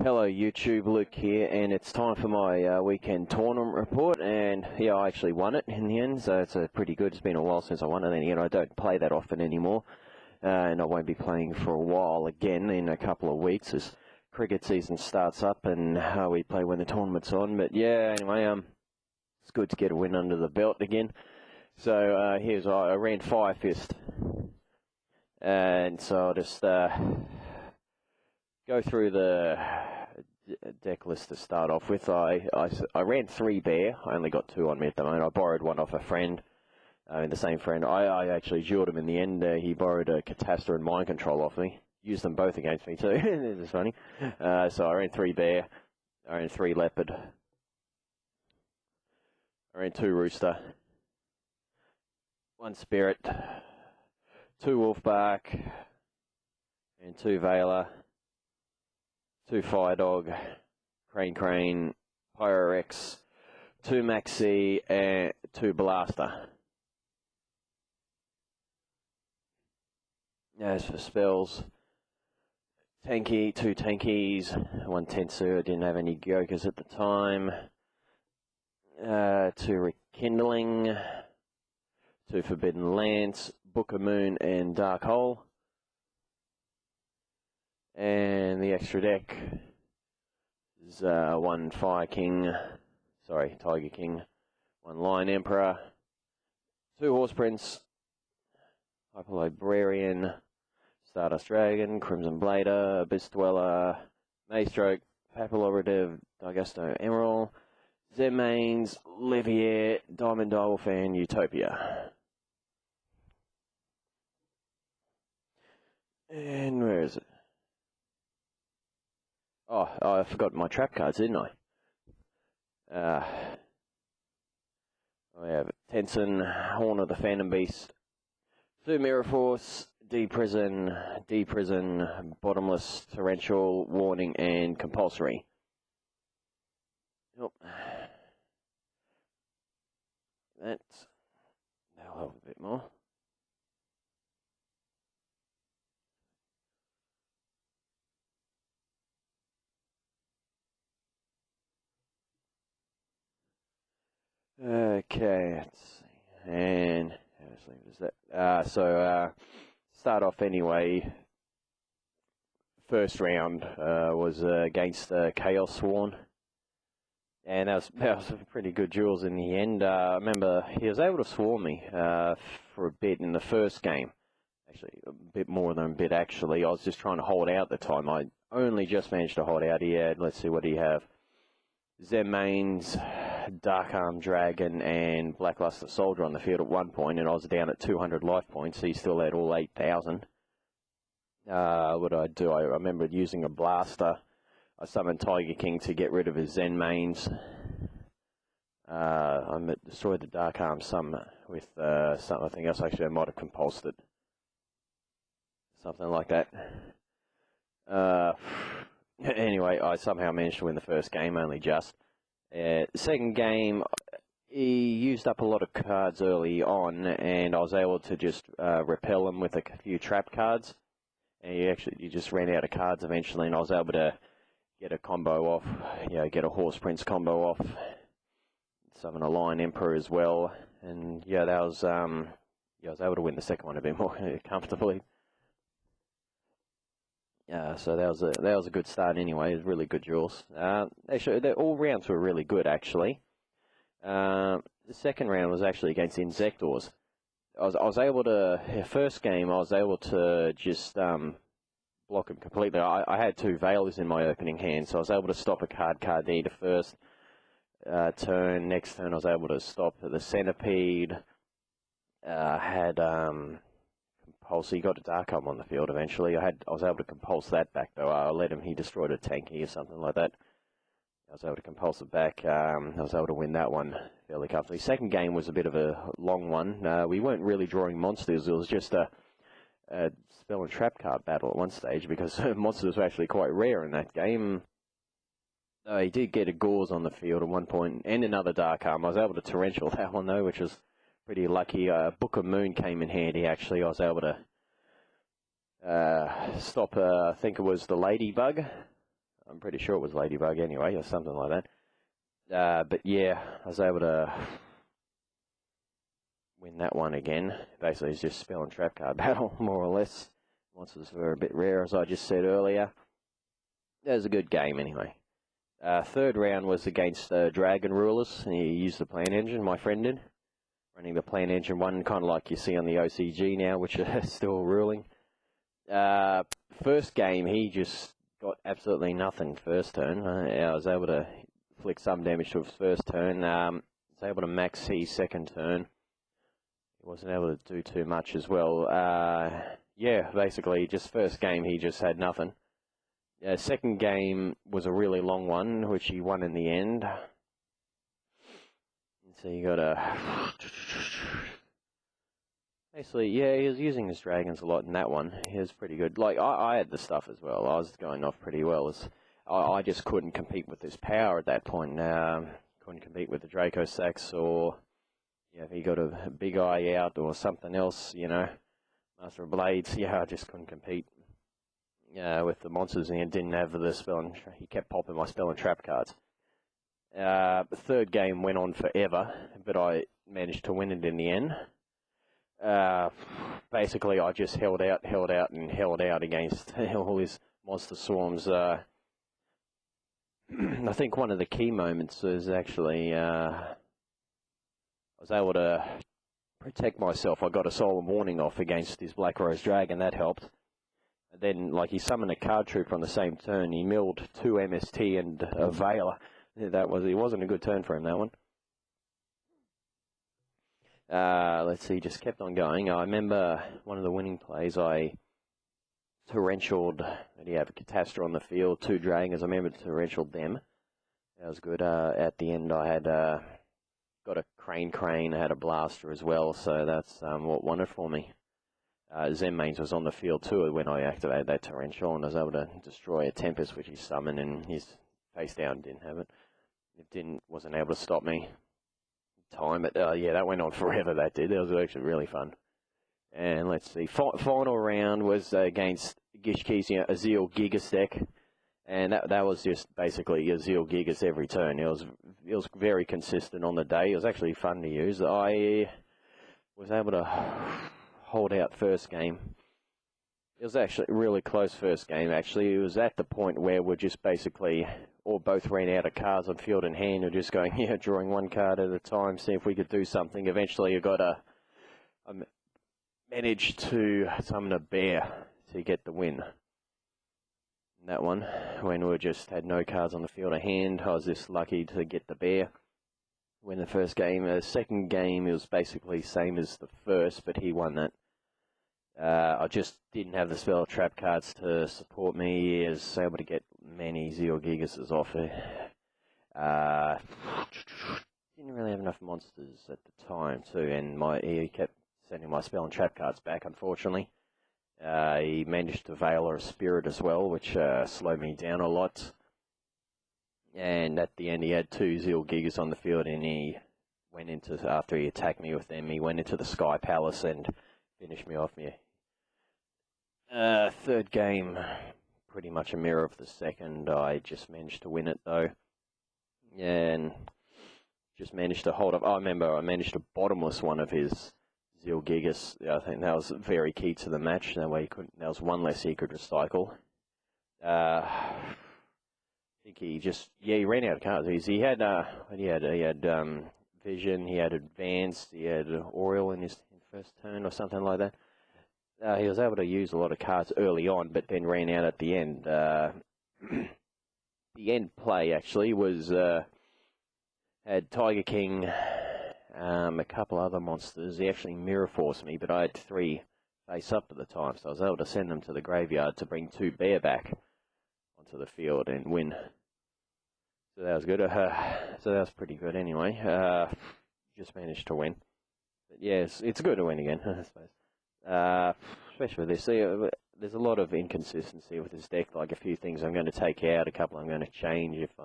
Hello YouTube, Luke here, and it's time for my weekend tournament report. And yeah, I actually won it in the end, so it's pretty good. It's been a while since I won it, and I don't play that often anymore, and I won't be playing for a while again in a couple of weeks as cricket season starts up and we play when the tournament's on. But yeah, anyway, it's good to get a win under the belt again. So I ran 5-fist, and so I'll just go through the deck list to start off with. I ran 3 bear. I only got 2 on me at the moment. I borrowed one off a friend, the same friend. I actually dueled him in the end. He borrowed a Catasta and Mind Control off me. Used them both against me too. It's funny. So I ran 3 bear. I ran 3 leopard. I ran 2 rooster. 1 spirit. 2 wolfbark. And 2 veiler. 2 fire dog, crane, pyrex, 2 maxi, and 2 blaster. As for spells, tanky, 2 tankies, 1 tensu. I didn't have any Gyokas at the time. 2 rekindling, 2 forbidden lance, book of moon, and dark hole. And the extra deck is 1 Tiger King, 1 Lion Emperor, 2 Horse Prince, Hyper Librarian, Stardust Dragon, Crimson Blader, Abyss Dweller, Maystroke, Papilloperative, Digesto Emerald, Zemains, Livier, Diamond Direwolf, and Utopia. And where is it? Oh, I forgot my trap cards, didn't I? I have Tenson, Horn of the Phantom Beast, 2 Mirror Force, D-Prison, Bottomless, Torrential, Warning, and Compulsory. Nope. That'll help a bit more. Okay, let's see, and let's leave it as that. Start off anyway. First round was against Chaos Sworn, and that was pretty good duels in the end. I remember he was able to swarm me for a bit in the first game. Actually, a bit more than a bit, actually. I was just trying to hold out at the time. I only just managed to hold out. He had, let's see what he have. Zemains, Dark Arm Dragon, and Blackluster Soldier on the field at one point, and I was down at 200 life points. He still had all 8,000. What did I do? I remember using a blaster. I summoned Tiger King to get rid of his Zemains. I destroyed the Dark Arm some with something else. Actually, I might have compulsed it. Something like that. Anyway, I somehow managed to win the first game, only just. The second game, he used up a lot of cards early on, and I was able to just repel him with a few trap cards. And he just ran out of cards eventually, and I was able to get a combo off, get a Horse Prince combo off, summon a Lion Emperor as well, and I was able to win the second one a bit more comfortably. So that was a good start anyway. It was really good duels. All rounds were really good, actually. The second round was actually against Inzektors. I was able to, first game, I was able to just block him completely. I had 2 Veilers in my opening hand, so I was able to stop a card D the first turn. Next turn, I was able to stop the Centipede. Had Compulse. He got a Dark Arm on the field eventually. I was able to compulse that back though. I let him. He destroyed a tanky or something like that. I was able to compulse it back. I was able to win that one fairly comfortably. Second game was a bit of a long one. We weren't really drawing monsters. It was just a spell and trap card battle at one stage because monsters were actually quite rare in that game. He did get a Gauze on the field at one point and another Dark Arm. I was able to torrential that one though, which was pretty lucky. Book of Moon came in handy, actually. I was able to stop, I think it was the Ladybug. I'm pretty sure it was Ladybug anyway, or something like that. But yeah, I was able to win that one again. Basically, it's just spell and trap card battle, more or less. Monsters were a bit rare, as I just said earlier. That was a good game anyway. Third round was against Dragon Rulers. He used the Plan Engine, my friend did. Running the Plan Engine 1, kind of like you see on the OCG now, which are still ruling. First game, he just got absolutely nothing first turn. I was able to flick some damage to his first turn. Was able to max his second turn. He wasn't able to do too much as well. Yeah, basically, just first game, he just had nothing. Second game was a really long one, which he won in the end. So you got a... Basically, yeah, he was using his dragons a lot in that one. He was pretty good. Like, I had the stuff as well. I was going off pretty well. I just couldn't compete with his power at that point. Couldn't compete with the Draco Sax, or if he got a big eye out or something else, Master of Blades. Yeah, I just couldn't compete with the monsters, and didn't have the spell, and he kept popping my spell and trap cards. The third game went on forever, but I managed to win it in the end. Basically, I just held out against all his monster swarms. I think one of the key moments is actually I was able to protect myself. I got a Solemn Warning off against his Black Rose Dragon. That helped. And then, like, he summoned a card trooper on the same turn. He milled 2 MST and a Veiler. It wasn't a good turn for him, that one. Let's see, just kept on going. I remember one of the winning plays, I torrentialed, he had a Catastrophe on the field, 2 Dragons. I remember torrentialed them. That was good. At the end, I had got a Crane, I had a Blaster as well, so that's what won it for me. Zenmains was on the field too when I activated that torrential, and I was able to destroy a Tempest, which he summoned, and his face down didn't have it. Wasn't able to stop me. Time, but yeah, that went on forever. That did. That was actually really fun. And let's see, final round was against Gishki's Zealgigas deck, and that was just basically a Zealgigas every turn. It was very consistent on the day. It was actually fun to use. I was able to hold out first game. It was actually a really close first game, actually. It was at the point where we're just basically, or both ran out of cards on field and hand, or just going, drawing one card at a time, see if we could do something. Eventually, I managed to summon a bear to get the win. That one, when we just had no cards on the field of hand, I was just lucky to get the bear. Win the first game. The second game, it was basically same as the first, but he won that. I just didn't have the spell trap cards to support me. I was able to get many Zealgigas off it. Didn't really have enough monsters at the time too, and he kept sending my spell and trap cards back, unfortunately. He managed to veil a spirit as well, which slowed me down a lot. And at the end, he had 2 Zealgigas on the field, and he went into, after he attacked me with them, he went into the Sky Palace and finished me off. Third game, pretty much a mirror of the second. I just managed to win it though, and just managed to hold up. I remember I managed to bottomless one of his Zealgigas. I think that was very key to the match. That way, there was one less he could recycle. I think he ran out of cards. He had Vision, he had Advanced, he had Oriole in his first turn or something like that. He was able to use a lot of cards early on, but then ran out at the end. The end play actually was had Tiger King, a couple other monsters. He actually mirror forced me, but I had 3 face up at the time, so I was able to send them to the graveyard to bring 2 bear back onto the field and win. So that was good. So that was pretty good anyway. Just managed to win. But yeah, it's good to win again, I suppose. Especially with this. See, there's a lot of inconsistency with this deck. Like a few things I'm going to take out, a couple I'm going to change if I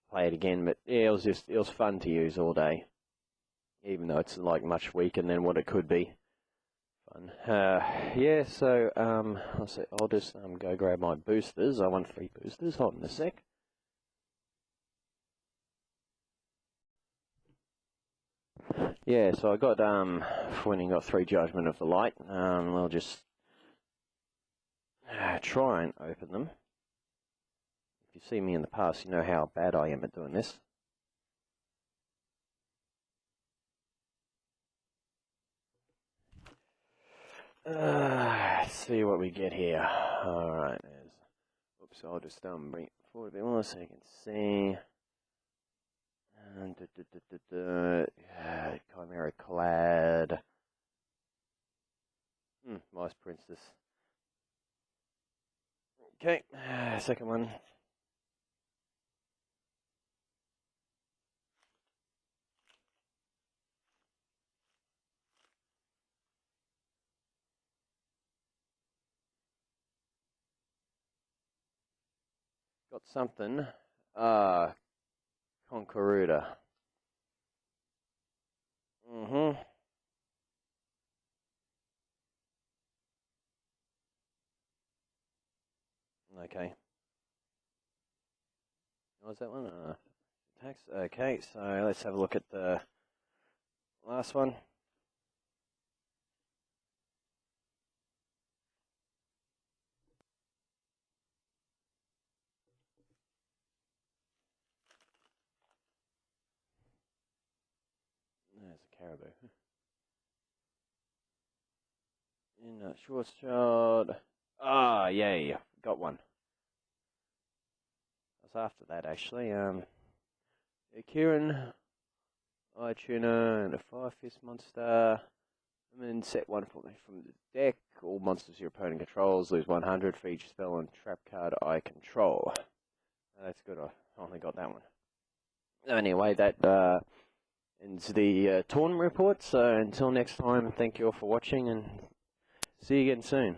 play it again. But yeah, it was fun to use all day, even though it's like much weaker than what it could be. fun. Yeah, so, I'll just go grab my boosters. I want 3 boosters. Hold on a sec. Yeah, so I got, for winning, got 3 Judgment of the Light. We'll just try and open them. If you've seen me in the past, you know how bad I am at doing this. Let's see what we get here. Alright, oops, I'll just bring it forward a bit more so you can see. Chimera Clad. Nice Princess. Okay, second one. Got something. Conqueror. Okay. What was that one? Attacks. Okay, so let's have a look at the last one. There's a caribou. In a short shot. Ah, yay, got one. I was after that actually. Kieran, Eye Tuner, and a 5-fist monster. And then set one for me from the deck. All monsters your opponent controls lose 100 for each spell and trap card I control. That's good. I only got that one. Anyway, that ends the tournament report. So until next time, thank you all for watching and see you again soon.